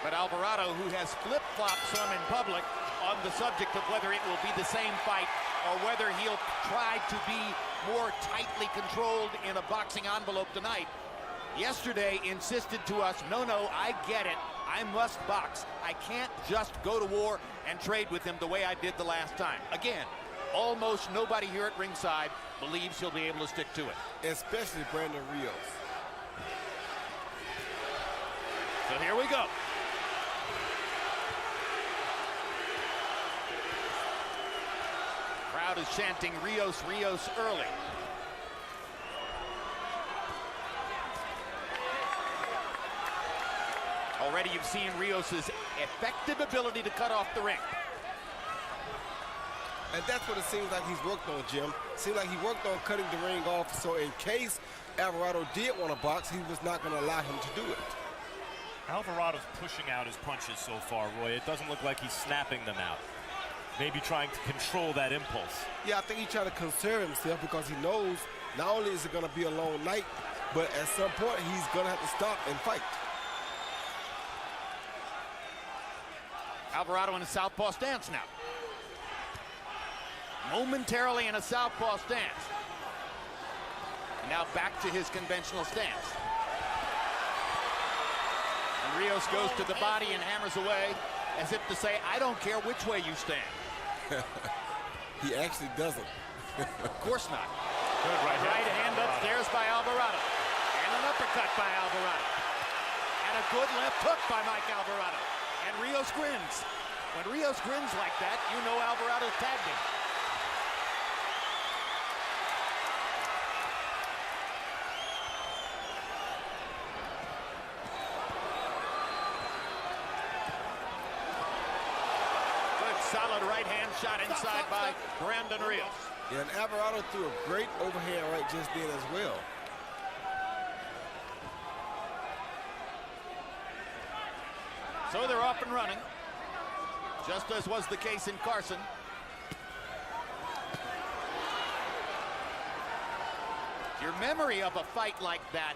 But Alvarado, who has flip-flopped some in public on the subject of whether it will be the same fight or whether he'll try to be more tightly controlled in a boxing envelope tonight, yesterday insisted to us, no, I get it. I must box. I can't just go to war and trade with him the way I did the last time. Again, almost nobody here at ringside believes he'll be able to stick to it. Especially Brandon Rios. So here we go. Crowd is chanting Rios, Rios early. Already you've seen Rios' effective ability to cut off the ring. And that's what it seems like he's worked on, Jim. Seems like he worked on cutting the ring off, so in case Alvarado did want to box, he was not going to allow him to do it. Alvarado's pushing out his punches so far, Roy. It doesn't look like he's snapping them out. Maybe trying to control that impulse. Yeah, I think he's trying to conserve himself because he knows not only is it going to be a long night, but at some point he's going to have to stop and fight. Alvarado in a southpaw stance now. Momentarily in a southpaw stance. And now back to his conventional stance. And Rios goes to the body and hammers away as if to say, I don't care which way you stand. He actually doesn't. Of course not. Good right hand upstairs by Alvarado. And an uppercut by Alvarado. And a good left hook by Mike Alvarado. And Rios grins. When Rios grins like that, you know Alvarado's tagged him. Solid right hand shot inside by Brandon Rios. Yeah, and Alvarado threw a great overhand right just then as well. So they're off and running, just as was the case in Carson. Your memory of a fight like that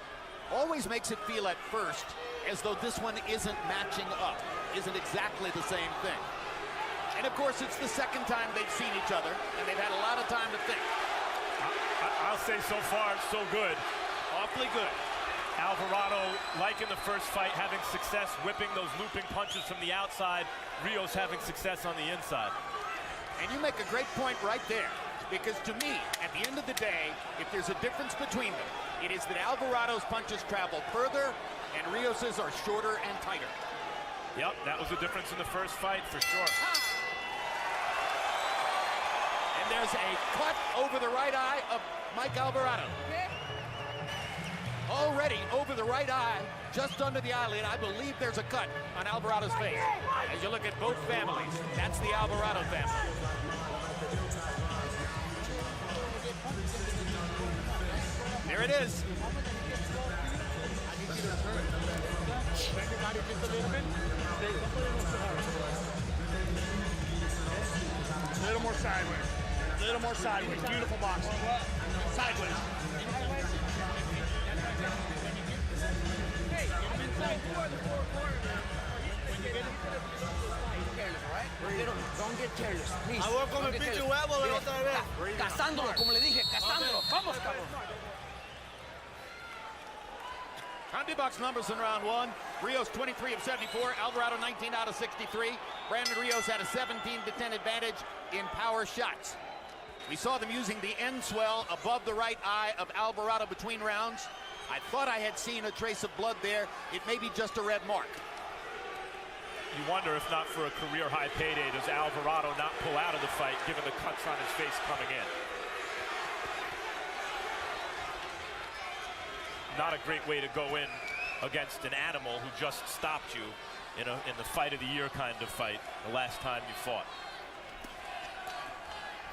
always makes it feel at first as though this one isn't matching up, isn't exactly the same thing. And of course, it's the second time they've seen each other, and they've had a lot of time to think. I'll say so far, so good. Awfully good. Alvarado, like in the first fight, having success whipping those looping punches from the outside. Rios having success on the inside. And you make a great point right there, because to me, at the end of the day, if there's a difference between them, it is that Alvarado's punches travel further, and Rios's are shorter and tighter. Yep, that was the difference in the first fight, for sure. And there's a cut over the right eye of Mike Alvarado. Already over the right eye, just under the eyelid, I believe there's a cut on Alvarado's face. As you look at both families, that's the Alvarado family. There it is. A little more sideways. A little more sideways. Beautiful boxing. Sideways. Hey, I'm inside the four corner now. When you get into the careless, all right? Don't get careless, please. A ver, con el pinche huevo de otra vez. Cazándolo, como le dije, cazándolo. Vamos, cabrón. Time to box numbers in round one. Rios 23 of 74, Alvarado 19 out of 63. Brandon Rios had a 17-10 advantage in power shots. We saw them using the end swell above the right eye of Alvarado between rounds. I thought I had seen a trace of blood there. It may be just a red mark. You wonder if not for a career-high payday, does Alvarado not pull out of the fight given the cuts on his face coming in? Not a great way to go in against an animal who just stopped you in the fight of the year kind of fight the last time you fought.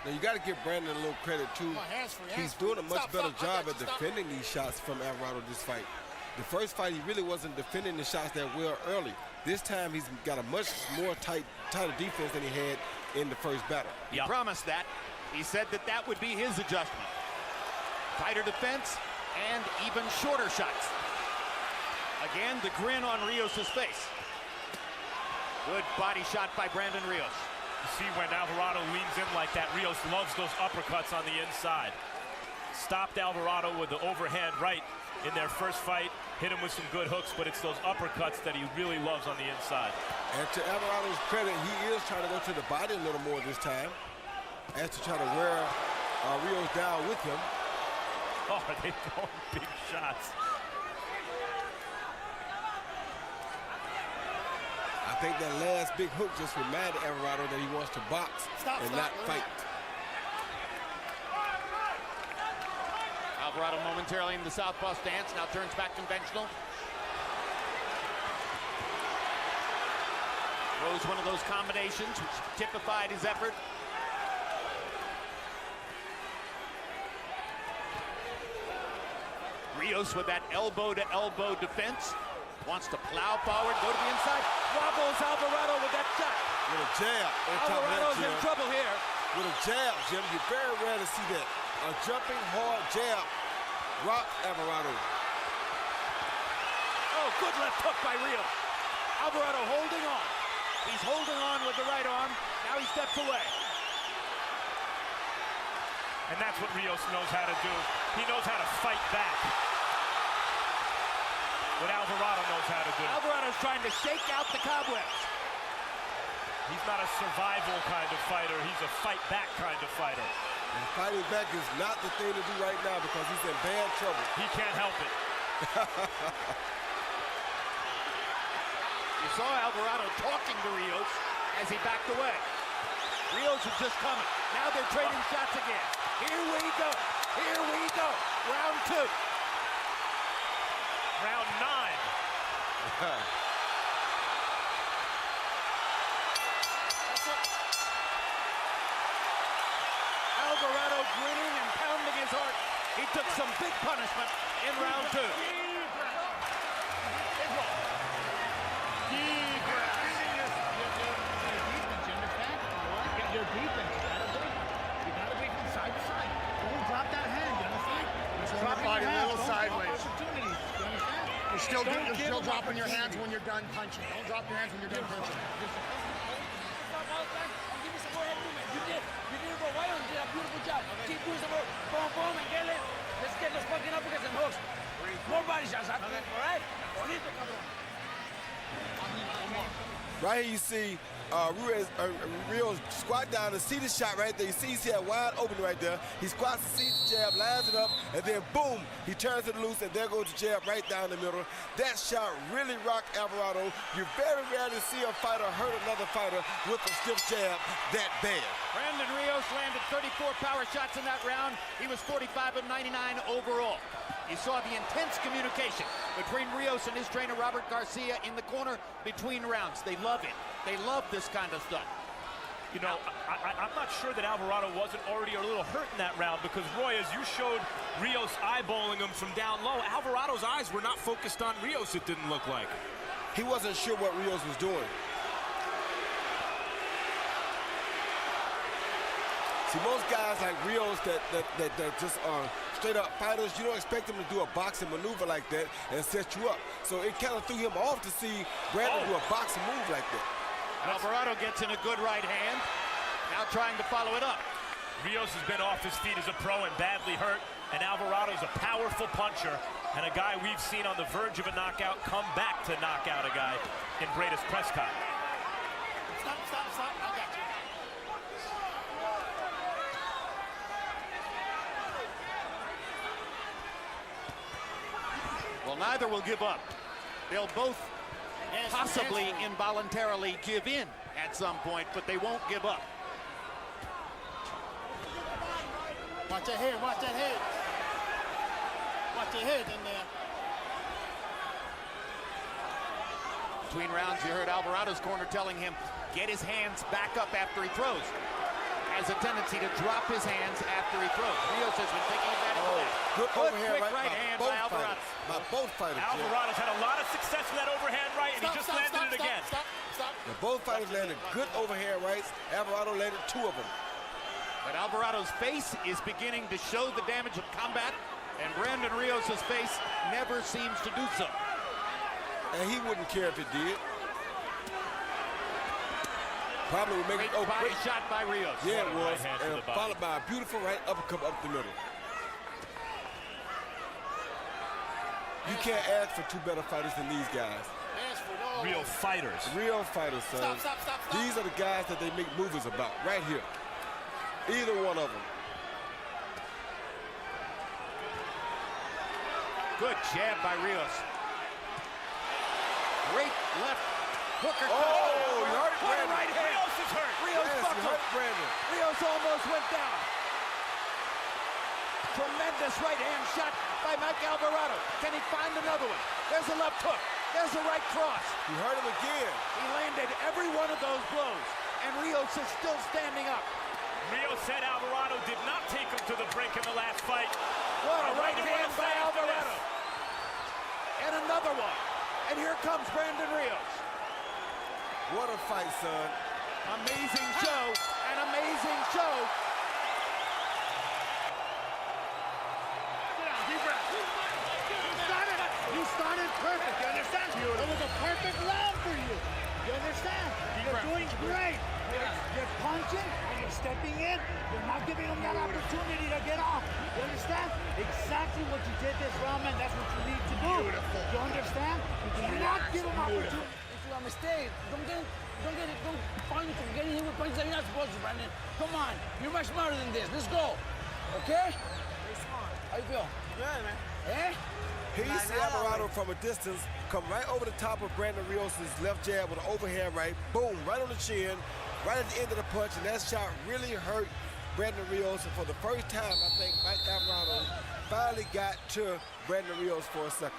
Now you got to give Brandon a little credit too. He's doing a much better job at defending these shots from Alvarado this fight. The first fight he really wasn't defending the shots that well early. This time he's got a much more tighter defense than he had in the first battle. He promised that. He said that that would be his adjustment. Tighter defense and even shorter shots. Again, the grin on Rios' face. Good body shot by Brandon Rios. You see when Alvarado leans in like that, Rios loves those uppercuts on the inside. Stopped Alvarado with the overhand right in their first fight. Hit him with some good hooks, but it's those uppercuts that he really loves on the inside. And to Alvarado's credit, he is trying to go to the body a little more this time, as to try to wear Rios down with him. Oh, they throwing big shots. I think that last big hook just reminded Alvarado that he wants to box and not fight. Alvarado momentarily in the southpaw stance, now turns back conventional. Throws one of those combinations which typified his effort. Rios with that elbow-to-elbow defense. Wants to plow forward, go to the inside. Wobbles Alvarado with that shot. With a jab. Alvarado's in trouble here. With a jab, Jim. You're very rare to see that. A jumping hard jab. Rock Alvarado. Oh, good left hook by Rios. Alvarado holding on. He's holding on with the right arm. Now he steps away. And that's what Rios knows how to do. He knows how to fight back. What Alvarado knows how to do. Alvarado's trying to shake out the cobwebs. He's not a survival kind of fighter. He's a fight-back kind of fighter. And fighting back is not the thing to do right now because he's in bad trouble. He can't help it. You saw Alvarado talking to Rios as he backed away. Rios is just coming. Now they're trading shots again. Here we go. Here we go. Round 2. Round 9. Alvarado grinning and pounding his heart. He took some big punishment in round 2. Your defense, you gotta be from side to side. Don't drop that hand, you understand? You're dropping your hand, little sideways. Opportunities, you understand? You're still dropping your hands when you're done punching. Don't drop your hands when you're done punching. Give me some more head movement. You did it for a while and did a beautiful job. Keep doing some more. Boom, and get it. Let's get those fucking uppercuts and hooks. More body shots after that, all right? Bonito, cabrón. Right here you see Rios squat down and see the shot right there. You see he's wide open right there. He squats and sees the jab, lines it up, and then boom, he turns it loose, and there goes the jab right down the middle. That shot really rocked Alvarado. You very rarely see a fighter hurt another fighter with a stiff jab that bad. Brandon Rios landed 34 power shots in that round. He was 45 of 99 overall. You saw the intense communication between Rios and his trainer, Robert Garcia, in the corner between rounds. They love it. They love this kind of stuff. You know, I'm not sure that Alvarado wasn't already a little hurt in that round because, Roy, as you showed Rios eyeballing him from down low, Alvarado's eyes were not focused on Rios, it didn't look like. He wasn't sure what Rios was doing. See, most guys like Rios that just are straight up fighters, you don't expect them to do a boxing maneuver like that and set you up. So it kind of threw him off to see Brandon do a boxing move like that. Alvarado gets in a good right hand, now trying to follow it up. Rios has been off his feet as a pro and badly hurt, and Alvarado's a powerful puncher and a guy we've seen on the verge of a knockout come back to knock out a guy in Breida's Prescott. Stop. I got you. Well, neither will give up. They'll both possibly involuntarily give in at some point, but they won't give up. Watch that head, watch that head. Watch your head in there. Between rounds, you heard Alvarado's corner telling him, get his hands back up after he throws. Has a tendency to drop his hands after he throws. Rios has been taking advantage of that. Good overhand quick right hand by by Alvarado. By both fighters. Alvarado's had a lot of success with that overhand right, and he just landed it again. Stop. Now, both fighters landed good overhand rights. Alvarado landed 2 of them. But Alvarado's face is beginning to show the damage of combat, and Brandon Rios' face never seems to do so. And he wouldn't care if it did. Probably would make Great it. Oh, body great shot by Rios. Yeah, it was. Right hand to And the body. followed by a beautiful right uppercut up the middle. You can't ask for two better fighters than these guys. Real fighters. Real fighters, son. Stop. These are the guys that they make movies about, right here. Either one of them. Good jab by Rios. Great left hooker. Oh, you hurt What a Brandon. right hand. Rios is hurt. Rios Yes, you buckled. hurt Brandon. Rios almost went down. Tremendous right hand shot by Mike Alvarado. Can he find another one? There's a left hook. There's a right cross. You hurt him again. He landed every one of those blows, and Rios is still standing up. Rios said Alvarado did not take him to the brink in the last fight. What a I right wonder hand what's by after Alvarado. this. And another one. And here comes Brandon Rios. What a fight, son. Amazing show, an amazing show. You started perfect, you understand? It was a perfect round for you. You understand? You're doing great. You're punching and you're stepping in. You're not giving them that opportunity to get off. You understand? Exactly what you did this round, man. That's what you need to do. Beautiful. You understand? You do not give them opportunity. If you are a mistake, don't find it from getting hit with punches that you're not supposed to, Brandon. Come on, you're much smarter than this. Let's go. Okay? Very smart. How you feel? Good, man. Eh? Here you see Alvarado from a distance come right over the top of Brandon Rios' left jab with an overhand right. Boom, right on the chin, right at the end of the punch, and that shot really hurt Brandon Rios. And for the first time, I think Mike Alvarado finally got to Brandon Rios for a second.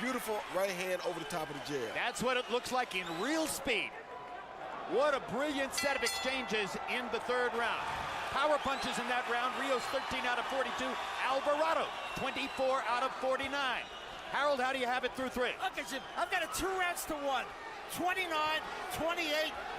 Beautiful right hand over the top of the jab. That's what it looks like in real speed. What a brilliant set of exchanges in the third round. Power punches in that round. Rios 13 out of 42. Alvarado 24 out of 49. Harold, how do you have it through three? Look at Jim, I've got it 2 rounds to 1. 29-28,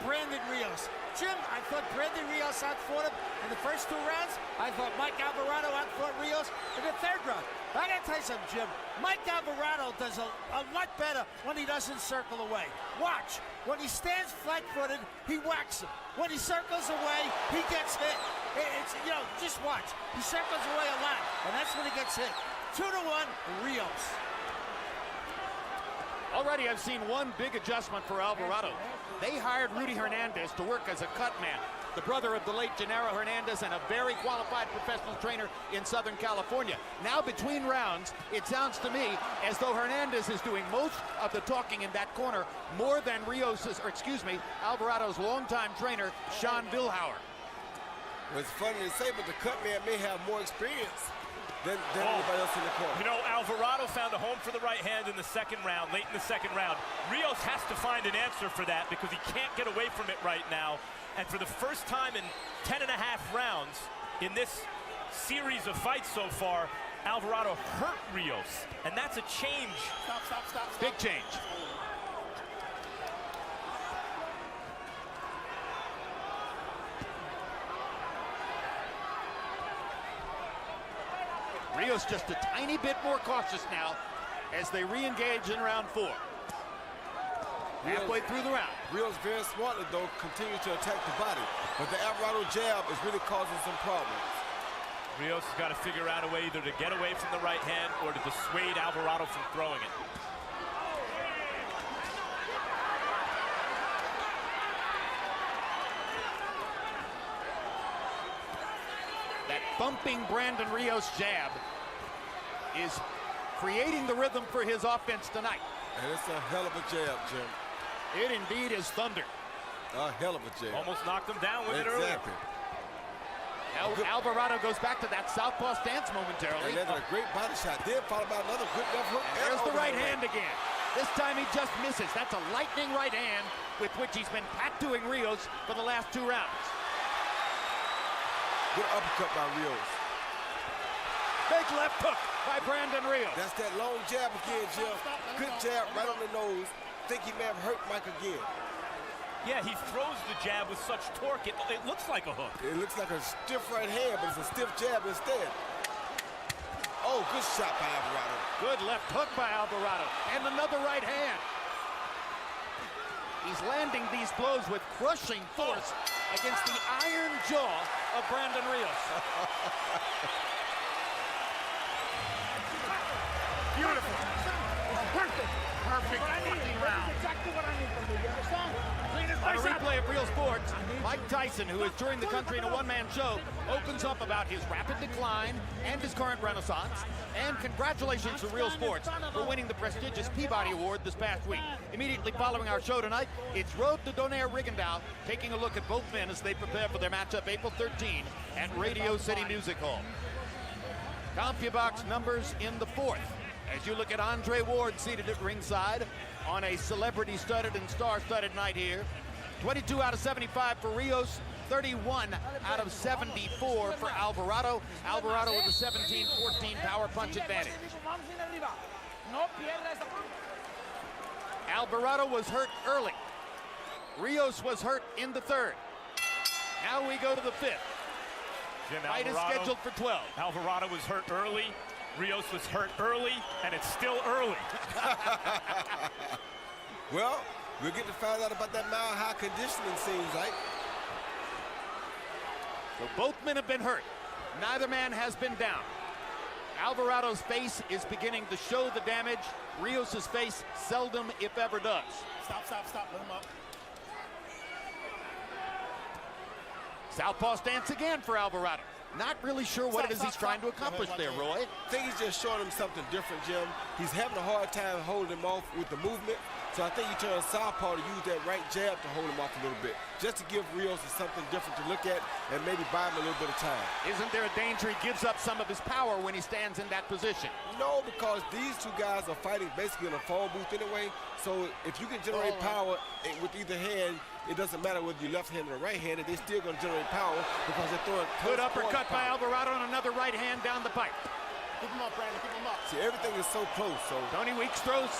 Brandon Rios. Jim, I thought Brandon Rios outfought him in the first 2 rounds. I thought Mike Alvarado outfought Rios in the third round. I gotta tell you something, Jim. Mike Alvarado does a lot better when he doesn't circle away. Watch. When he stands flat-footed, he whacks him. When he circles away, he gets hit. It's, you know, just watch. He circles away a lot, and that's when he gets hit. 2-1, Rios. Already I've seen one big adjustment for Alvarado. They hired Rudy Hernandez to work as a cut man, the brother of the late Gennaro Hernandez and a very qualified professional trainer in Southern California. Now between rounds, it sounds to me as though Hernandez is doing most of the talking in that corner more than Alvarado's longtime trainer, Sean Vilhauer. Well, it's funny to say, but the cut man may have more experience than anybody else in the corner. You know, Alvarado found a home for the right hand in the second round, late in the second round. Rios has to find an answer for that because he can't get away from it right now. And for the first time in 10.5 rounds in this series of fights so far, Alvarado hurt Rios. And that's a change. Stop. Big change. Rios just a tiny bit more cautious now as they re-engage in round 4. Halfway through the round. Rios very smartly, though, continues to attack the body. But the Alvarado jab is really causing some problems. Rios has got to figure out a way either to get away from the right hand or to dissuade Alvarado from throwing it. That bumping Brandon Rios jab is creating the rhythm for his offense tonight. And it's a hell of a jab, Jim. It indeed is thunder. A hell of a jab. Almost knocked him down with it earlier. Exactly. Now Alvarado goes back to that southpaw stance momentarily. And then a great body shot. Then followed by another good left hook. And there's the right hand again. This time he just misses. That's a lightning right hand with which he's been tattooing Rios for the last 2 rounds. Good uppercut by Rios. Big left hook by Brandon Rios. That's that long jab again, Jim. Good jab right on the nose. Think he may have hurt Mike again. Yeah, he throws the jab with such torque, it looks like a hook. It looks like a stiff right hand, but it's a stiff jab instead. Oh, good shot by Alvarado. Good left hook by Alvarado. And another right hand. He's landing these blows with crushing force against the iron jaw of Brandon Rios. Beautiful. Perfect. Perfect fucking round. Exactly what I need from you. You understand? On a replay of Real Sports, Mike Tyson, who is touring the country in a one-man show, opens up about his rapid decline and his current renaissance. And congratulations to Real Sports for winning the prestigious Peabody Award this past week. Immediately following our show tonight, it's Road to Donaire Rigondeaux, taking a look at both men as they prepare for their matchup April 13 at Radio City Music Hall. CompuBox numbers in the fourth. As you look at Andre Ward seated at ringside on a celebrity-studded and star-studded night here. 22 out of 75 for Rios, 31 out of 74 for Alvarado. Alvarado with a 17-14 power punch advantage. Alvarado was hurt early. Rios was hurt in the third. Now we go to the fifth. Fight is scheduled for 12. Alvarado was hurt early. Rios was hurt early, and it's still early. Well, we'll get to find out about that mile-high conditioning, seems like. So both men have been hurt. Neither man has been down. Alvarado's face is beginning to show the damage. Rios' face seldom, if ever, does. Stop. Let him up. Southpaw stance again for Alvarado. Not really sure what it is he's trying to accomplish there, Roy. I think he's just showing him something different, Jim. He's having a hard time holding him off with the movement. So I think he turned southpaw to use that right jab to hold him off a little bit, just to give Rios something different to look at and maybe buy him a little bit of time. Isn't there a danger he gives up some of his power when he stands in that position? No, because these two guys are fighting basically in a phone booth anyway. So if you can generate power with either hand, it doesn't matter whether you're left-handed or right-handed, they're still going to generate power because they're throwing good uppercut by Alvarado and another right hand down the pipe. Keep him up, Brandon. Keep him up. See, everything is so close. So Tony Weeks throws.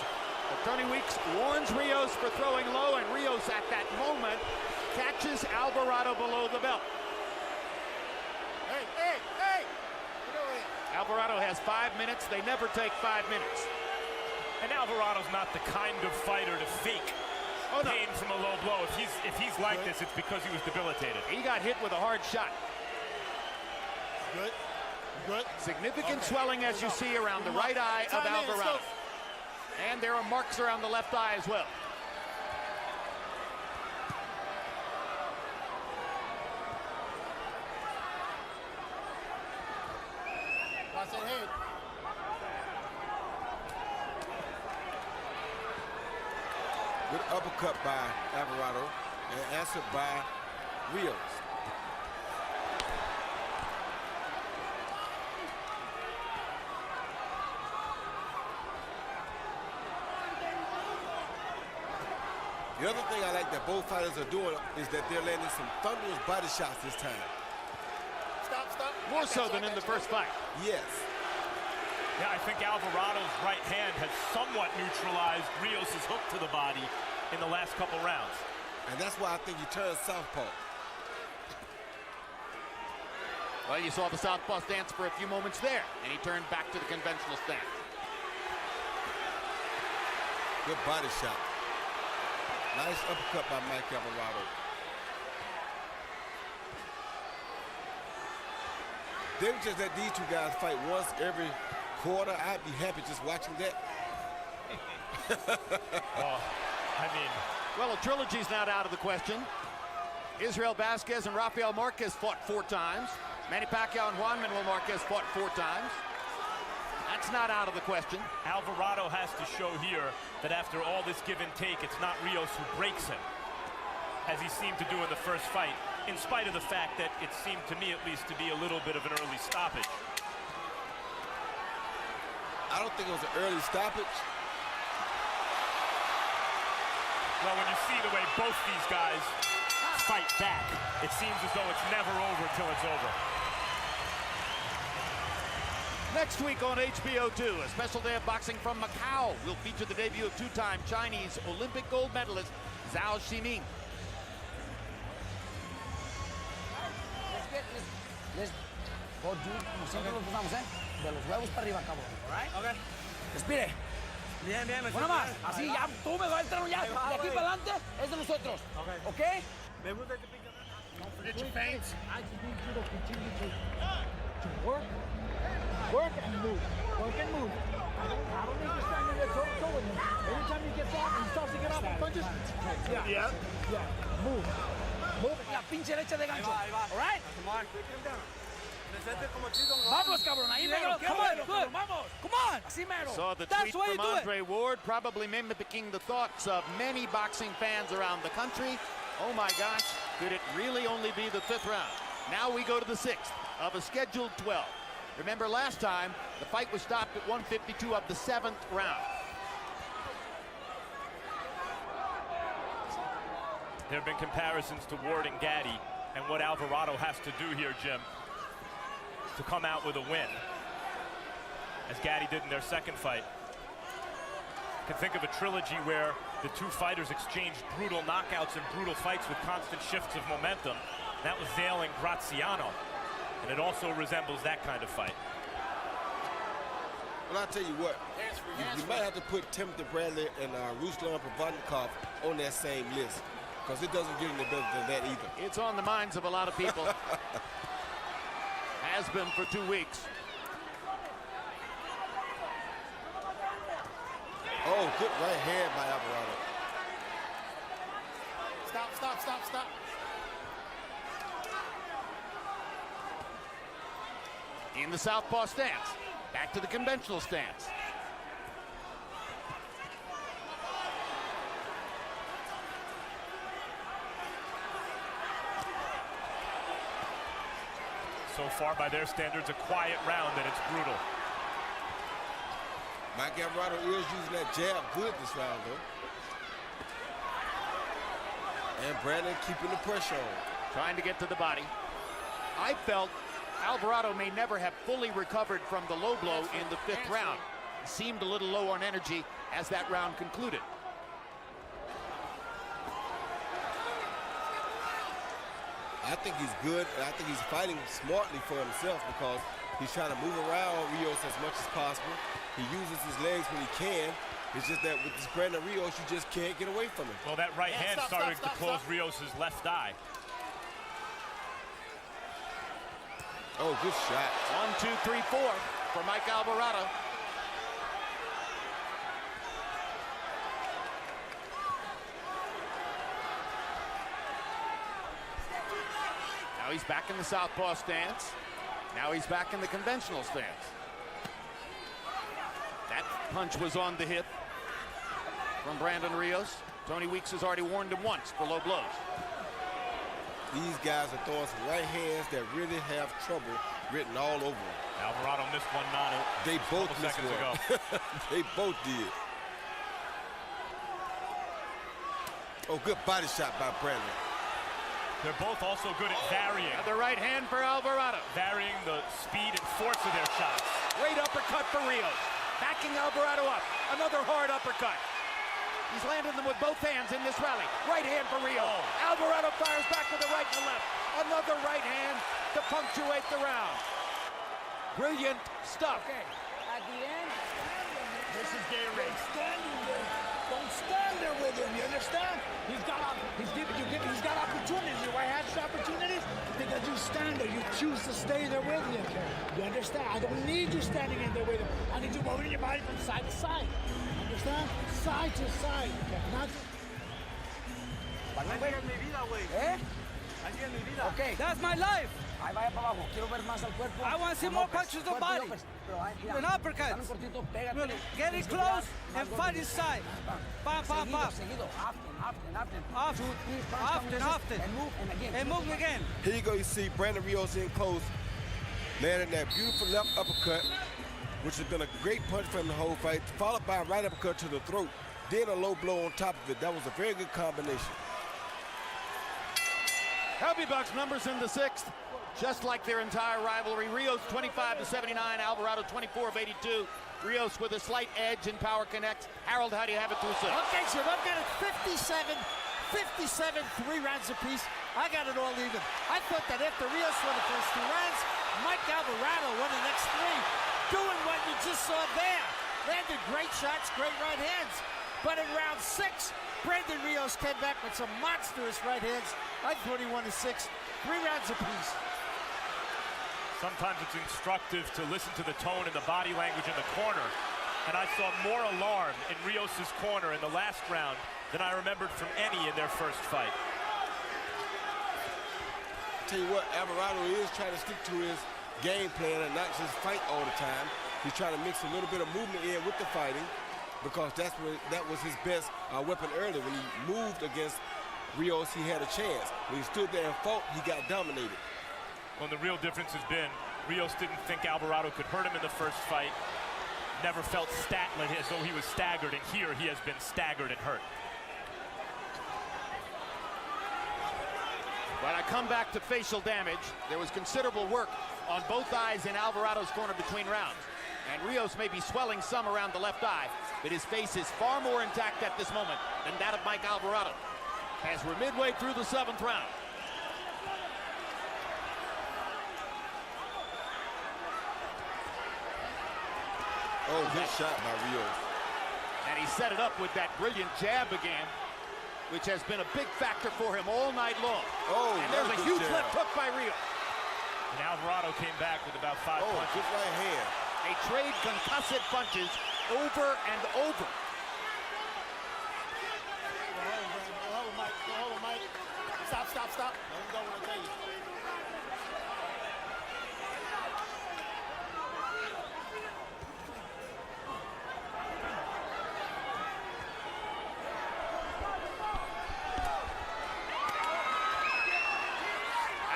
Tony Weeks warns Rios for throwing low, and Rios at that moment catches Alvarado below the belt. Hey! Get over here. Alvarado has 5 minutes. They never take 5 minutes. And Alvarado's not the kind of fighter to fake pain from a low blow. If he's like this, it's because he was debilitated. He got hit with a hard shot. Good. Significant swelling, as you see, around the right eye of Alvarado. And there are marks around the left eye as well. Pass it ahead. good uppercut by Alvarado and answered by Rios. The other thing I like that both fighters are doing is that they're landing some thunderous body shots this time. Stop. More so than in the first fight. Yes. Yeah, I think Alvarado's right hand has somewhat neutralized Rios' hook to the body in the last couple rounds. And that's why I think he turned southpaw. Well, you saw the southpaw stance for a few moments there, and he turned back to the conventional stance. Good body shot. Nice uppercut by Mike Alvarado. They would just let these two guys fight once every quarter. I'd be happy just watching that. Well, a trilogy's not out of the question. Israel Vasquez and Rafael Marquez fought 4 times. Manny Pacquiao and Juan Marquez fought 4 times. That's not out of the question. Alvarado has to show here that after all this give and take, it's not Rios who breaks him, as he seemed to do in the first fight, in spite of the fact that it seemed to me at least to be a little bit of an early stoppage. I don't think it was an early stoppage. Well, when you see the way both these guys fight back, it seems as though it's never over until it's over. Next week on HBO 2, a special day of boxing from Macau will feature the debut of 2-time Chinese Olympic gold medalist Zhao Ximing. Let's go do como siempre lo empezamos, ¿eh? De los huevos para arriba, cabrón. All right? Okay. Respire. Bien, bien, me Una más. Así ya, tú me vas a entrar ya. De aquí para adelante es de nosotros. ¿Ok? Me gusta que pique. Don't forget your feints. I just need you to continue to work and move. Work and move. I don't need you standing there toe with him. Anytime he gets off and he starts to get off and punches, yeah. Move. La pinche derecha de gancho. All right? Come on. Vamos, cabrón. Ahí mero. Come on, good. Vamos. Come on. Así mero. Saw the That's tweet why you from do it. Andre Ward, probably mimicking the thoughts of many boxing fans around the country. Oh my gosh, could it really only be the 5th round? Now we go to the 6th of a scheduled 12. Remember last time, the fight was stopped at 152 of the 7th round. There have been comparisons to Ward and Gaddy and what Alvarado has to do here, Jim, to come out with a win, as Gaddy did in their second fight. You can think of a trilogy where the two fighters exchanged brutal knockouts and brutal fights with constant shifts of momentum. That was Zale and Graziano, and it also resembles that kind of fight. Well, I'll tell you what, you might have to put Timothy Bradley and Ruslan Provodnikov on that same list, because it doesn't get any better than that either. It's on the minds of a lot of people. Has been for 2 weeks. Oh, good right hand by Alvarado. Stop. In the southpaw stance. Back to the conventional stance. So far, by their standards, a quiet round, and it's brutal. Mike Alvarado is using that jab good this round, though. And Brandon keeping the pressure on. Trying to get to the body. I felt Alvarado may never have fully recovered from the low blow in the 5th round. He seemed a little low on energy as that round concluded. I think he's good, and I think he's fighting smartly for himself, because he's trying to move around Rios as much as possible. He uses his legs when he can. It's just that with this Brandon Rios, you just can't get away from him. Well, that right hand started to close Rios' left eye. Oh, good shot. 1, 2, 3, 4 for Mike Alvarado. Now he's back in the southpaw stance. Now he's back in the conventional stance. That punch was on the hip from Brandon Rios. Tony Weeks has already warned him once for low blows. These guys are throwing some right hands that really have trouble written all over them. Alvarado missed one nono. They both missed seconds one. ago. They both did. Oh, good body shot by Brandon. They're both also good at varying. The right hand for Alvarado. Varying the speed and force of their shots. Great uppercut for Rios. Backing Alvarado up. Another hard uppercut. He's landed them with both hands in this rally. Right hand for Rios. Oh. Alvarado fires back with the right and left. Another right hand to punctuate the round. Brilliant stuff. Okay. At the end, This is gay race. standing there. Don't stand there with him. You understand? He's got opportunities. Why has opportunities? Because you stand there. You choose to stay there with him. You understand? I don't need you standing in there with him. I need you moving your body from side to side. Understand? Side to side. Not. Okay. That's my life. Ahí vaya para abajo. Quiero ver más al cuerpo. I want to see more punches to the body. An uppercut. Get it close and fight inside. Pop, pop, pop. Often. And move again. Here you go. You see Brandon Rios in close, landing that beautiful left uppercut, which has been a great punch for him the whole fight, followed by a right uppercut to the throat, then a low blow on top of it. That was a very good combination. Heavy Bucks numbers in the 6th, just like their entire rivalry. Rios 25-79, Alvarado 24 of 82. Rios with a slight edge in power connect. Harold, how do you have it through 6? Okay, so I've got it 57, 3 rounds apiece. I got it all even. I thought that after Rios won the first 2 rounds, Mike Alvarado won the next 3, doing what you just saw there. landed great shots, great right hands. But in round 6, Brandon Rios came back with some monstrous right hands. I thought he won the 6, 3 rounds apiece. Sometimes it's instructive to listen to the tone and the body language in the corner. And I saw more alarm in Rios' corner in the last round than I remembered from any in their first fight. Tell you what, Alvarado is trying to stick to his game plan and not just fight all the time. He's trying to mix a little bit of movement in with the fighting, because that was his best weapon earlier. When he moved against Rios, he had a chance. When he stood there and fought, he got dominated. Well, the real difference has been Rios didn't think Alvarado could hurt him in the first fight. Never felt as though he was staggered, and here he has been staggered and hurt. When I come back to facial damage, there was considerable work on both eyes in Alvarado's corner between rounds. And Rios may be swelling some around the left eye, but his face is far more intact at this moment than that of Mike Alvarado. As we're midway through the 7th round. Oh, good shot by Rios. And he set it up with that brilliant jab again, which has been a big factor for him all night long. Oh, and there's a huge left hook by Rios. And Alvarado came back with about 5 punches. Good right hand. They trade concussive punches over and over. Hold on, Mike. Stop. Let him go when I tell you.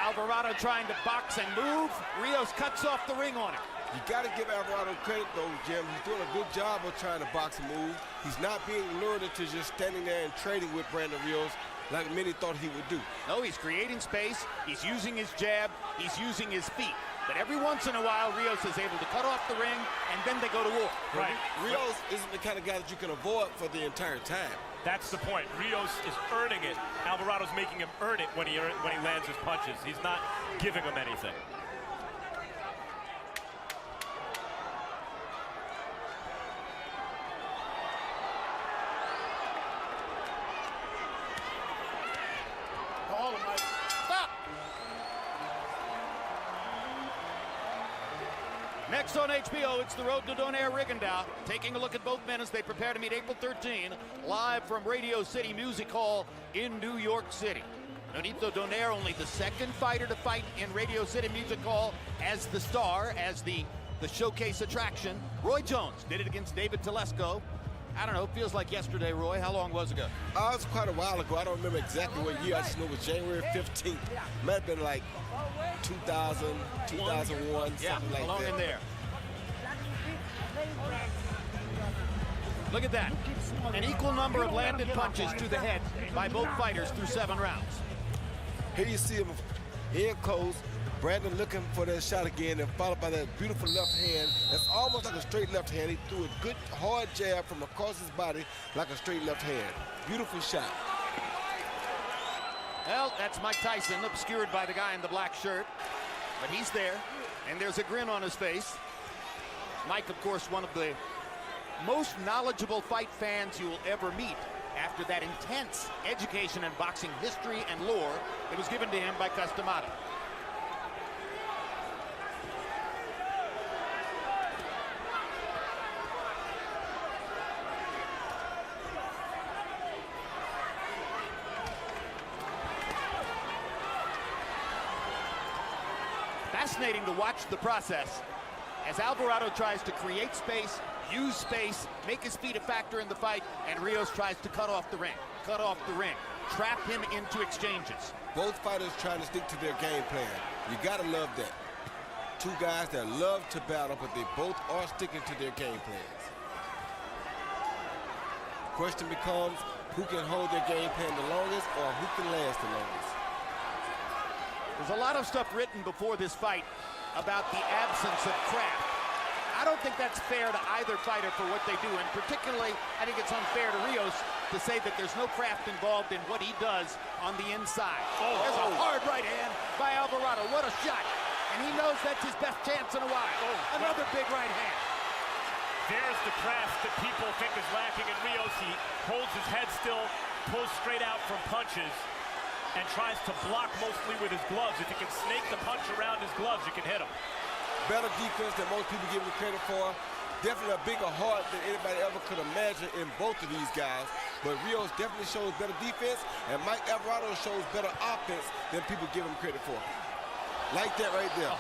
Alvarado trying to box and move. Rios cuts off the ring on him. You got to give Alvarado credit, though, Jim. He's doing a good job of trying to box and move. He's not being lured into just standing there and trading with Brandon Rios like many thought he would do. No, he's creating space. He's using his jab. He's using his feet. But every once in a while, Rios is able to cut off the ring, and then they go to war. Right. Rios isn't the kind of guy that you can avoid for the entire time. That's the point. Rios is earning it. Alvarado's making him earn it when he lands his punches. He's not giving him anything. Hold him, Mike. Stop! Next on HBO, it's the Road to Donaire Rigondeaux. Taking a look at both men as they prepare to meet April 13, live from Radio City Music Hall in New York City. Nonito Donaire, only the 2nd fighter to fight in Radio City Music Hall as the star, as the showcase attraction. Roy Jones did it against David Telesco. I don't know, feels like yesterday, Roy. How long was ago? It was quite a while ago. I don't remember exactly what year. I just know it was January 15th. Might have been like 2000, 2001, something like along that. in there. Look at that. An equal number of landed punches to the head by both fighters through 7 rounds. Here you see him in close. Brandon looking for that shot again, and followed by that beautiful left hand. That's almost like a straight left hand. He threw a good hard jab from across his body like a straight left hand. Beautiful shot. Well, that's Mike Tyson, obscured by the guy in the black shirt. But he's there, and there's a grin on his face. Mike, of course, one of the most knowledgeable fight fans you will ever meet after that intense education in boxing history and lore that was given to him by Casamayor. Fascinating to watch the process as Alvarado tries to create space, use space, make his feet a factor in the fight, and Rios tries to cut off the ring, trap him into exchanges. Both fighters trying to stick to their game plan. You gotta love that. 2 guys that love to battle, but they both are sticking to their game plans. Question becomes, who can hold their game plan the longest, or who can last the longest? There's a lot of stuff written before this fight about the absence of craft. I don't think that's fair to either fighter for what they do, and particularly I think it's unfair to Rios to say that there's no craft involved in what he does on the inside. There's a hard right hand by Alvarado. What a shot. And he knows that's his best chance in a while. Another big right hand. There's the craft that people think is lacking in Rios. He holds his head still, pulls straight out from punches, and tries to block mostly with his gloves. If you can snake the punch around his gloves, you can hit him. Better defense than most people give him credit for. Definitely a bigger heart than anybody ever could imagine in both of these guys. But Rios definitely shows better defense, and Mike Alvarado shows better offense than people give him credit for. Like that right there.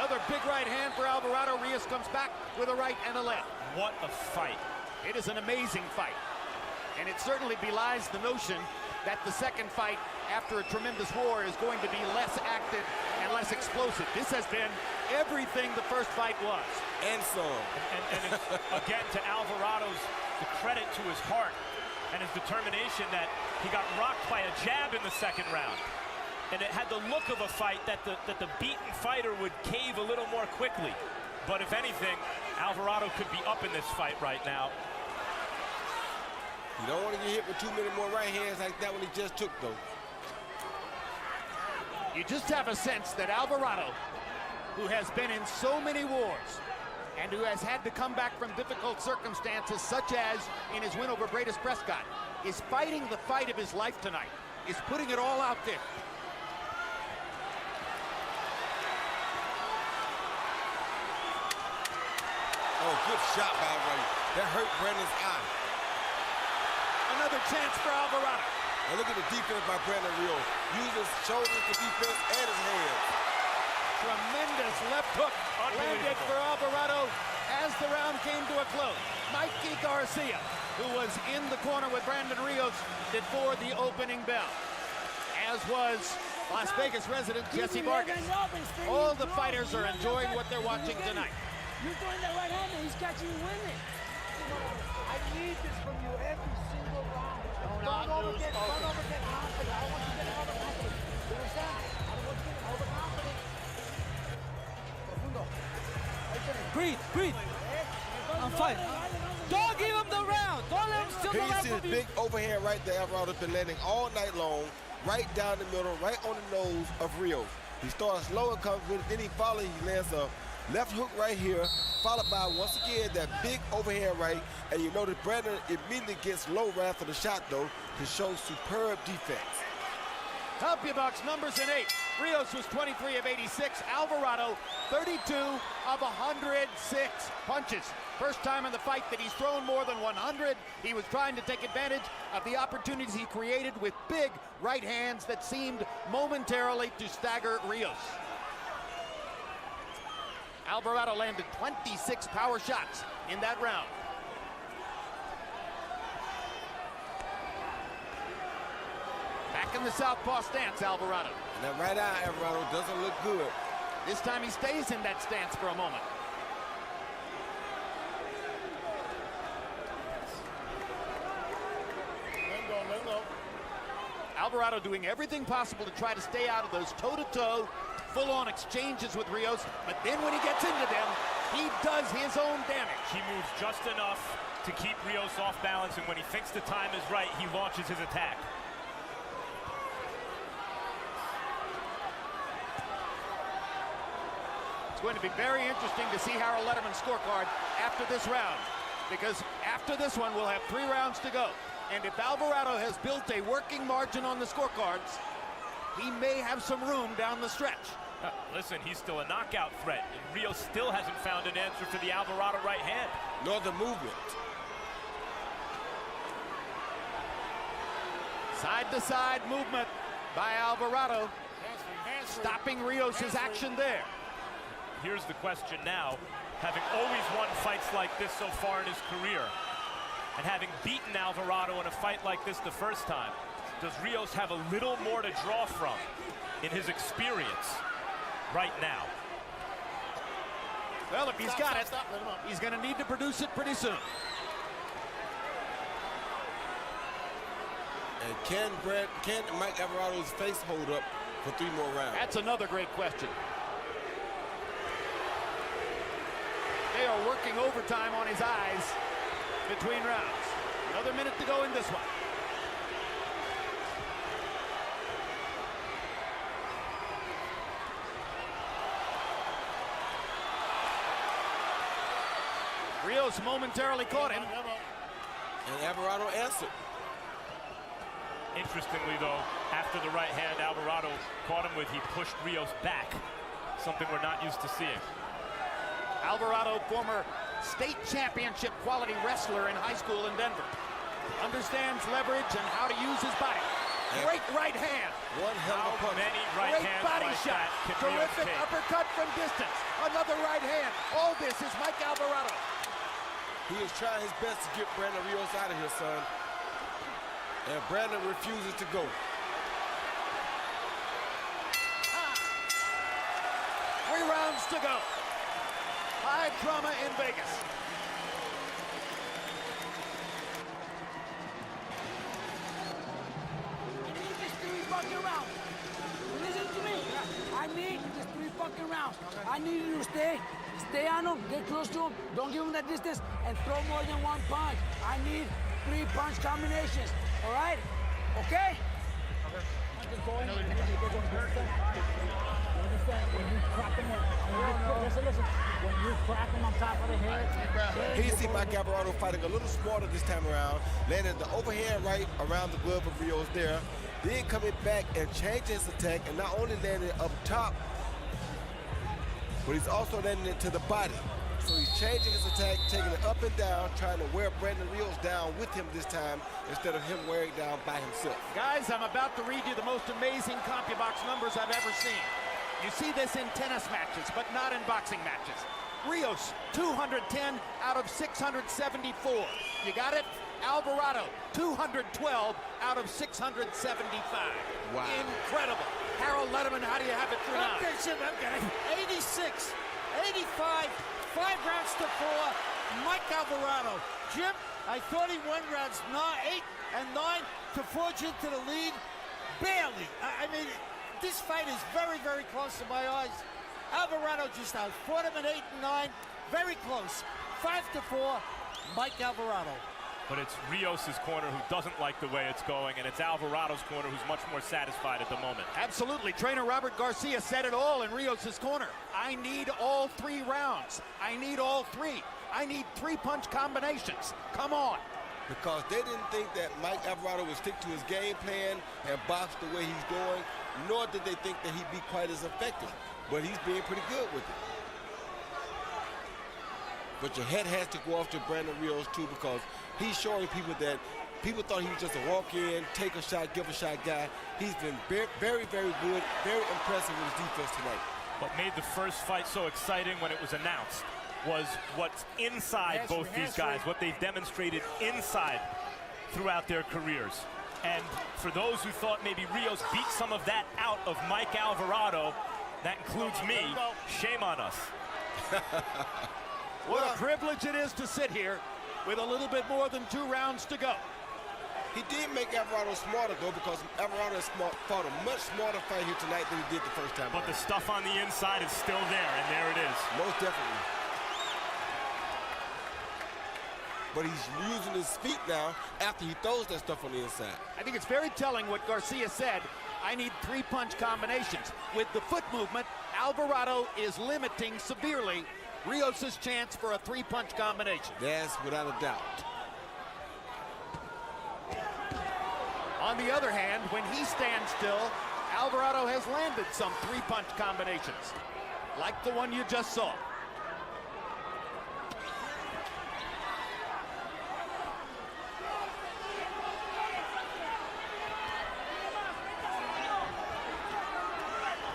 Another big right hand for Alvarado. Rios comes back with a right and a left. What a fight. It is an amazing fight. And it certainly belies the notion that the second fight after a tremendous war is going to be less active and less explosive. This has been everything the first fight was. And some. And it's, again, to Alvarado's the credit to his heart and his determination that he got rocked by a jab in the second round. And it had the look of a fight that the beaten fighter would cave a little more quickly. But if anything, Alvarado could be up in this fight right now. You don't want to get hit with too many more right hands like that one he just took, though. You just have a sense that Alvarado, who has been in so many wars and who has had to come back from difficult circumstances, such as in his win over Bradis Prescott, is fighting the fight of his life tonight, is putting it all out there. Oh, good shot by Alvarado. That hurt Brandon's eye. Another chance for Alvarado. And look at the defense by Brandon Rios. Uses his shoulders for defense and his hands. Tremendous left hook landed for Alvarado as the round came to a close. Mikey Garcia, who was in the corner with Brandon Rios, did for the opening bell, as was Las Vegas resident Jessie Vargas. All the fighters are enjoying what they're watching tonight. You're doing the right hand, and he's got you winning. I need this from you every single round. Don't overget confident. I don't want you to get overconfident. You understand? I don't want you to get overconfident. Breathe. I'm fine. Don't give him the round. Don't let him steal the Here you round see from this you. big overhand right there. Alvarado's been landing all night long, right down the middle, right on the nose of Rios. He starts slow and comes with it, then he lands a left hook right here, followed by, once again, that big overhand right. And you notice Brandon immediately gets low right after the shot, though, to show superb defense. CompuBox numbers in 8. Rios was 23 of 86. Alvarado, 32 of 106 punches. First time in the fight that he's thrown more than 100. He was trying to take advantage of the opportunities he created with big right hands that seemed momentarily to stagger Rios. Alvarado landed 26 power shots in that round. Back in the southpaw stance, Alvarado. And that right eye, Alvarado, doesn't look good. This time he stays in that stance for a moment. Let go. Alvarado doing everything possible to try to stay out of those toe-to-toe, full-on exchanges with Rios, but then when he gets into them, he does his own damage. He moves just enough to keep Rios off balance, and when he thinks the time is right, he launches his attack. It's going to be very interesting to see Harold Letterman's scorecard after this round, because after this one, we'll have 3 rounds to go. And if Alvarado has built a working margin on the scorecards, he may have some room down the stretch. Listen, he's still a knockout threat, and Rios still hasn't found an answer for the Alvarado right hand. Nor the movement. Side-to-side movement by Alvarado, stopping Rios' action there. Here's the question now, having always won fights like this so far in his career, and having beaten Alvarado in a fight like this the first time, does Rios have a little more to draw from in his experience right now? Well, if he's got it, he's going to need to produce it pretty soon. And can Mike Alvarado's face hold up for 3 more rounds? That's another great question. They are working overtime on his eyes between rounds. Another minute to go in this one. Rios Rios momentarily caught him. And Alvarado answered. Interestingly, though, after the right hand Alvarado caught him with, he pushed Rios back, something we're not used to seeing. Alvarado, former state championship quality wrestler in high school in Denver. Understands leverage and how to use his body. Great right hand. One hell of a punch. Many right Great hands body like shot. that can Terrific Rios take. uppercut from distance. Another right hand. All this is Mike Alvarado. He is trying his best to get Brandon Rios out of here, son. And Brandon refuses to go. 3 rounds to go. High drama in Vegas. I need this 3 fucking rounds. Listen to me. I need this 3 fucking rounds. I need you to stay on him, get close to him, don't give him that distance, and throw more than 1 punch. I need 3 punch combinations. All right? Okay? When you crack him on top of the head. Here you see Mike Alvarado fighting a little smarter this time around, landing the overhand right around the glove of Rios there, then coming back and changing his attack, and not only landing up top, but he's also landing it to the body. So he's changing his attack, taking it up and down, trying to wear Brandon Rios down with him this time instead of him wearing down by himself. Guys, I'm about to read you the most amazing CompuBox numbers I've ever seen. You see this in tennis matches, but not in boxing matches. Rios, 210 out of 674. You got it? Alvarado, 212 out of 675. Wow. Incredible. Harold Letterman, how do you have it through now? Okay, Jim, okay. 86, 85, 5 rounds to 4. Mike Alvarado. Jim, I thought he won rounds 8 and 9 to forge into the lead. Barely. I mean, this fight is very, very close to my eyes. Alvarado just outfought him in 8 and 9. Very close. 5-4, Mike Alvarado. But it's Rios' corner who doesn't like the way it's going, and it's Alvarado's corner who's much more satisfied at the moment. Absolutely. Trainer Robert Garcia said it all in Rios' corner. I need all 3 rounds. I need all 3. I need 3 punch combinations. Come on. Because they didn't think that Mike Alvarado would stick to his game plan and box the way he's doing, nor did they think that he'd be quite as effective. But he's being pretty good with it. But your head has to go off to Brandon Rios too, because he's showing people that people thought he was just a walk-in, take a shot, give a shot guy. He's been very, very good, very impressive with his defense tonight. What made the first fight so exciting when it was announced was what's inside both these guys, what they've demonstrated inside throughout their careers. And for those who thought maybe Rios beat some of that out of Mike Alvarado, that includes me, shame on us. What a privilege it is to sit here with a little bit more than 2 rounds to go. He did make Alvarado smarter, though, because Alvarado has fought a much smarter fight here tonight than he did the first time. But the stuff on the inside is still there, and there it is. Most definitely. But he's using his feet now after he throws that stuff on the inside. I think it's very telling what Garcia said. I need 3 punch combinations. With the foot movement, Alvarado is limiting severely Rios' chance for a 3 punch combination. That's without a doubt. On the other hand, when he stands still, Alvarado has landed some 3 punch combinations, like the one you just saw.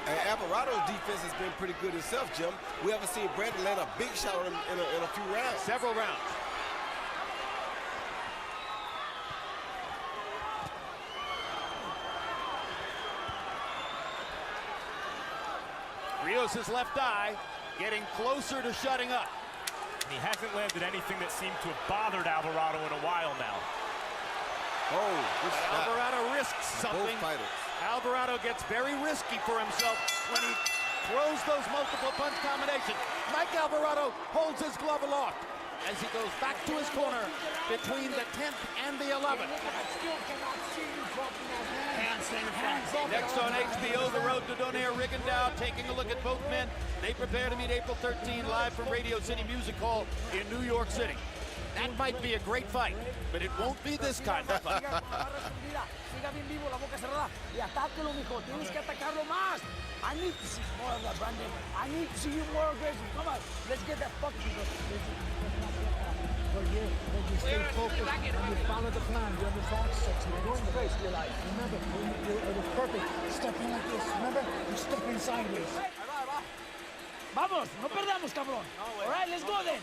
And Alvarado's defense has been pretty good itself, Jim. We haven't seen Brandon land a big shot on him in a few rounds. Several rounds. Rios' left eye getting closer to shutting up. He hasn't landed anything that seemed to have bothered Alvarado in a while now. Oh, good shot. Alvarado risks something. Both fighters. Alvarado gets very risky for himself when he throws those multiple punch combinations. Mike Alvarado holds his glove aloft. as he goes back to his corner between the 10th and the 11th. Next on HBO, The Road to Donaire Rigondeaux, taking a look at both men. They prepare to meet April 13 live from Radio City Music Hall in New York City. That might be a great fight, but it won't be this kind of fight. I need to see more of that, Brandon. I need to see you more aggressive. Come on, let's get that fucking. But you stay focused and you follow the plan. You understand? You're doing the race. You're like, remember, it was perfect. Stepping like this. Remember, you're stepping sideways. Vamos, no perdamos, cabrón. All right, let's go then.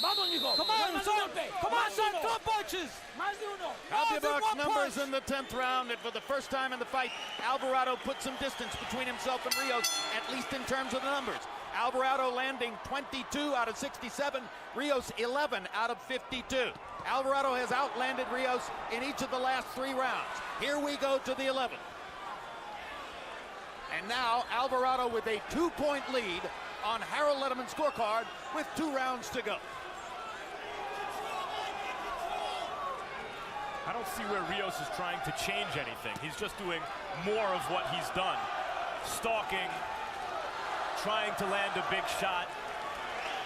Vamos, mijo. Come on, son. Come on, son. Throw punches. Más de uno. Box numbers in the 10th round, and for the first time in the fight, Alvarado put some distance between himself and Rios, at least in terms of the numbers. Alvarado landing 22 out of 67, Rios 11 out of 52. Alvarado has outlanded Rios in each of the last 3 rounds. Here we go to the 11th. And now Alvarado with a 2-point lead on Harold Letterman's scorecard with 2 rounds to go. I don't see where Rios is trying to change anything. He's just doing more of what he's done. Stalking, trying to land a big shot.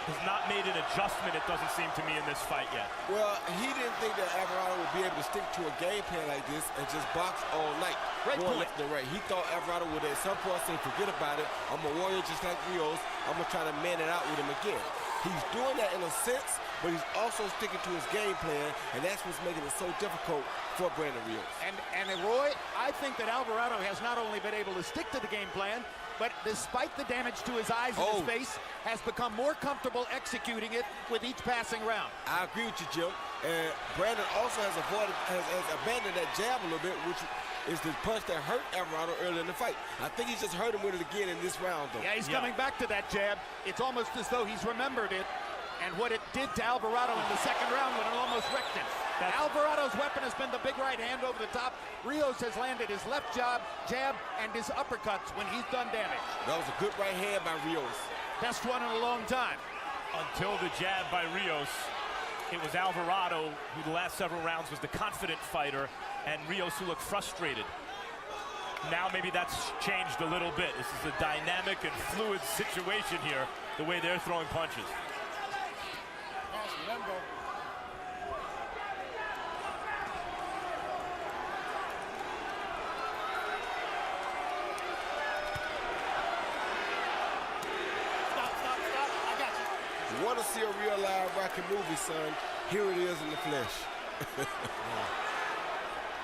Has not made an adjustment, it doesn't seem to me, in this fight yet. Well, he didn't think that Alvarado would be able to stick to a game plan like this and just box all night. Going left and right. He thought Alvarado would at some point say, forget about it. I'm a warrior just like Rios. I'm going to try to man it out with him again. He's doing that in a sense, but he's also sticking to his game plan, and that's what's making it so difficult for Brandon Rios. And Roy, I think that Alvarado has not only been able to stick to the game plan, but despite the damage to his eyes and his face, has become more comfortable executing it with each passing round. I agree with you, Jim. And Brandon also has abandoned that jab a little bit, which is the punch that hurt Alvarado earlier in the fight. I think he's just hurt him with it again in this round, though. Yeah, he's coming back to that jab. It's almost as though he's remembered it and what it did to Alvarado in the second round when it almost wrecked him. Alvarado's weapon has been the big right hand over the top. Rios has landed his left jab, and his uppercuts when he's done damage. That was a good right hand by Rios. Best one in a long time. Until the jab by Rios, it was Alvarado who the last several rounds was the confident fighter, and Rios who looked frustrated. Now maybe that's changed a little bit. This is a dynamic and fluid situation here, the way they're throwing punches. You want to see a real live rocket movie, son? Here it is in the flesh.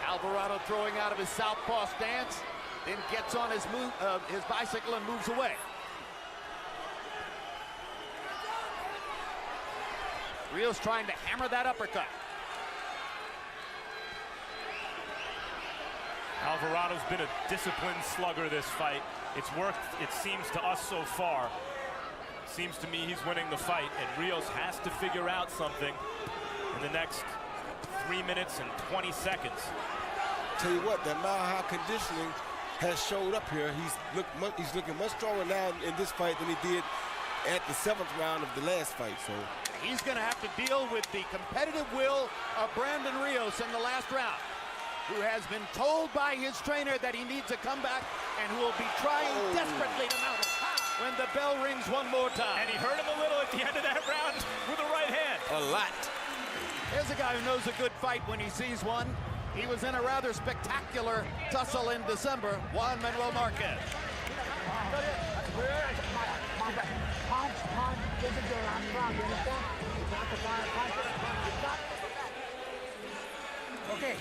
Alvarado throwing out of his southpaw stance, then gets on his bicycle and moves away. Rios trying to hammer that uppercut. Alvarado's been a disciplined slugger this fight. It's worked, it seems to us so far. Seems to me he's winning the fight, and Rios has to figure out something in the next 3 minutes and 20 seconds. Tell you what, that mile-high conditioning has showed up here. He's looking much stronger now in this fight than he did at the 7th round of the last fight. So he's going to have to deal with the competitive will of Brandon Rios in the last round, who has been told by his trainer that he needs a comeback and who will be trying desperately to mount it when the bell rings one more time. And he hurt him a little at the end of that round with the right hand. A lot. Here's a guy who knows a good fight when he sees one. He was in a rather spectacular tussle in December, Juan Marquez. Okay.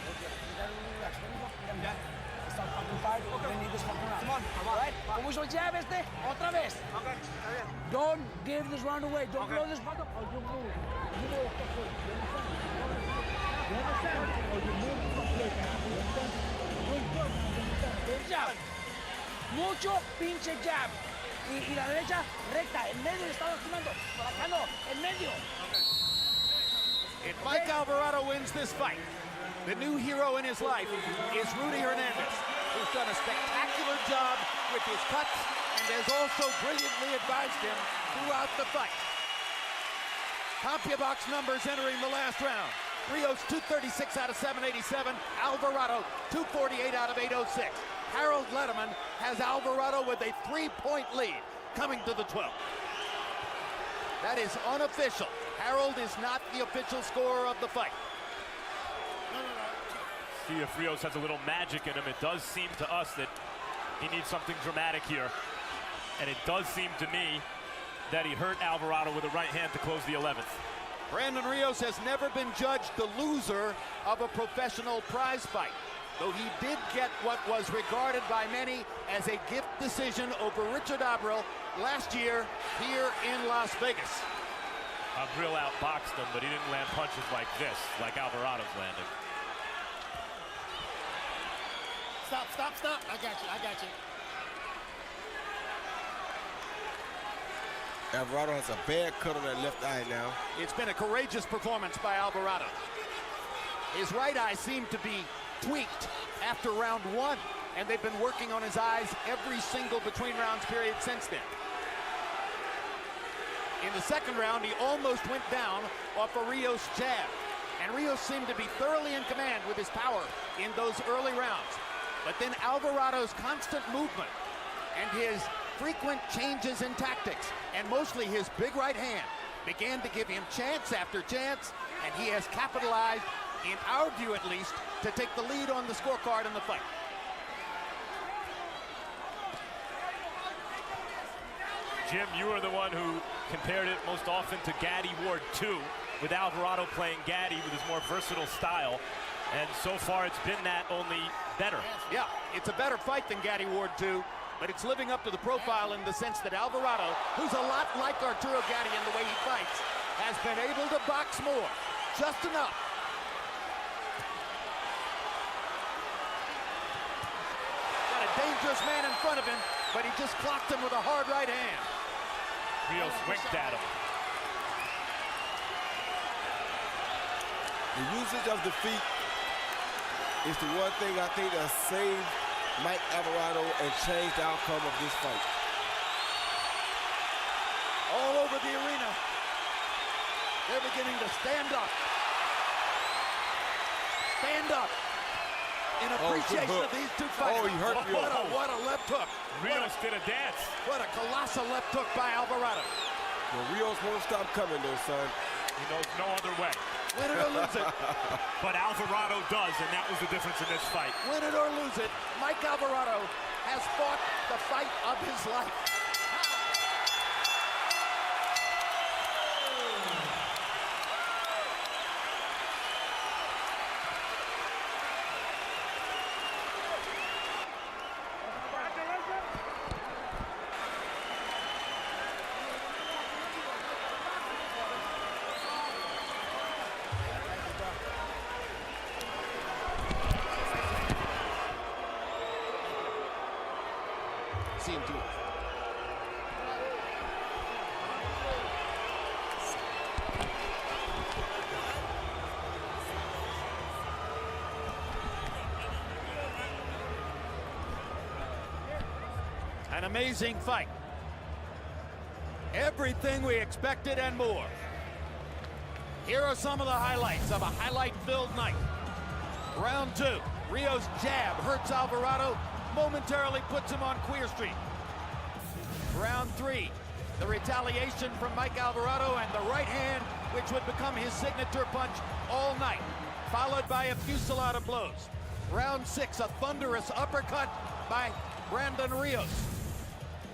Como hizo el jab otra vez. Don't give this round away. Don't blow this back up. Or you move. You know what the fuck. You understand? Or you move from plate. You understand? Jab. Mucho pinche jab. Y la derecha recta. En medio le está lastimando. Por acá no. En medio. If Mike Alvarado wins this fight, the new hero in his life is Rudy Hernandez, who's done a spectacular job with his cuts and has also brilliantly advised him throughout the fight. CompuBox numbers entering the last round. Rios 236 out of 787. Alvarado 248 out of 806. Harold Letterman has Alvarado with a 3-point lead coming to the 12th. That is unofficial. Harold is not the official scorer of the fight. See if Rios has a little magic in him. It does seem to us that he needs something dramatic here. And it does seem to me that he hurt Alvarado with a right hand to close the 11th. Brandon Rios has never been judged the loser of a professional prize fight, though he did get what was regarded by many as a gift decision over Richard Abregu last year here in Las Vegas. Abregu outboxed him, but he didn't land punches like this, like Alvarado's landed. Stop, stop, stop. I got you. Alvarado has a bad cut on that left eye now. It's been a courageous performance by Alvarado. His right eye seemed to be tweaked after round 1, and they've been working on his eyes every single between rounds period since then. In the second round, he almost went down off a Rios jab, and Rios seemed to be thoroughly in command with his power in those early rounds. But then Alvarado's constant movement and his frequent changes in tactics, and mostly his big right hand, began to give him chance after chance, and he has capitalized, in our view at least, to take the lead on the scorecard in the fight. Jim, you were the one who compared it most often to Gaddy Ward 2, with Alvarado playing Gaddy with his more versatile style. And so far it's been that, only better. Yeah, it's a better fight than Gaddy Ward 2, but it's living up to the profile in the sense that Alvarado, who's a lot like Arturo Gatti in the way he fights, has been able to box more, just enough. Got a dangerous man in front of him, but he just clocked him with a hard right hand. Rios winked at him. The usage of the feet is the one thing I think that saved Mike Alvarado and changed the outcome of this fight. All over the arena, they're beginning to stand up. Stand up in appreciation of these two fighters. Oh, he hurt Rios. What a left hook. Rios did a dance. What a colossal left hook by Alvarado. Well, Rios won't stop coming though, son. He knows no other way. Win it or lose it. But Alvarado does, and that was the difference in this fight. Win it or lose it, Mike Alvarado has fought the fight of his life. See him do it. An amazing fight. Everything we expected and more. Here are some of the highlights of a highlight-filled night. Round 2, Rios' jab hurts Alvarado, momentarily puts him on Queer Street. Round 3, the retaliation from Mike Alvarado and the right hand, which would become his signature punch all night, followed by a fusillade of blows. Round 6, a thunderous uppercut by Brandon Rios.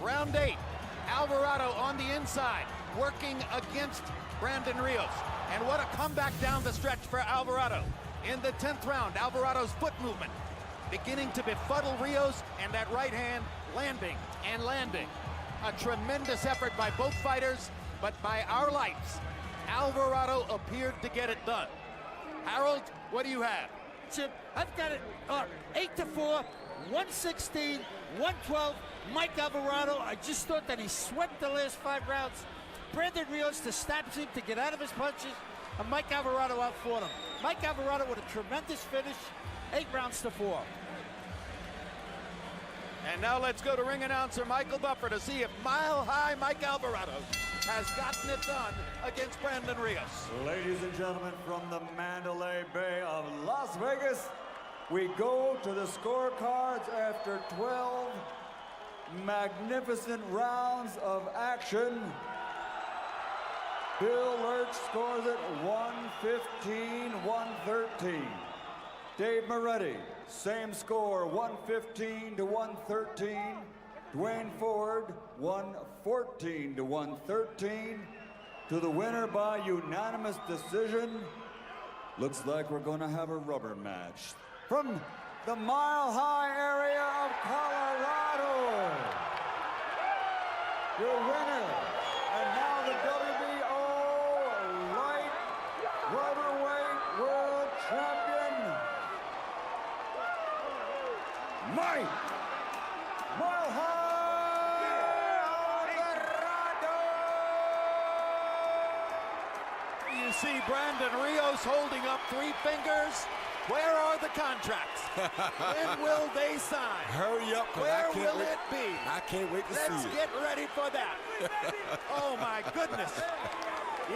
Round 8, Alvarado on the inside, working against Brandon Rios. And what a comeback down the stretch for Alvarado. In the 10th round, Alvarado's foot movement beginning to befuddle Rios, and that right hand landing and landing. A tremendous effort by both fighters, but by our lights, Alvarado appeared to get it done. Harold, what do you have? Chip, I've got it 8-4, 116, 112. Mike Alvarado, I just thought that he swept the last 5 rounds. Brandon Rios to stop him to get out of his punches, and Mike Alvarado outfought him. Mike Alvarado with a tremendous finish, 8-4. And now let's go to ring announcer Michael Buffer to see if Mile High Mike Alvarado has gotten it done against Brandon Rios. Ladies and gentlemen, from the Mandalay Bay of Las Vegas, we go to the scorecards after 12 magnificent rounds of action. Bill Lurch scores it 115-113. Dave Moretti, same score, 115-113. Dwayne Ford, 114-113. To the winner by unanimous decision. Looks like we're going to have a rubber match. From the Mile High area of Colorado, your winner, and now the WBO light welterweight world champion, Manny, Mile High Alvarado. You see Brandon Rios holding up 3 fingers. Where are the contracts? When will they sign? Hurry up, Where will it be? I can't wait to see it. Let's get ready for that. Oh, my goodness.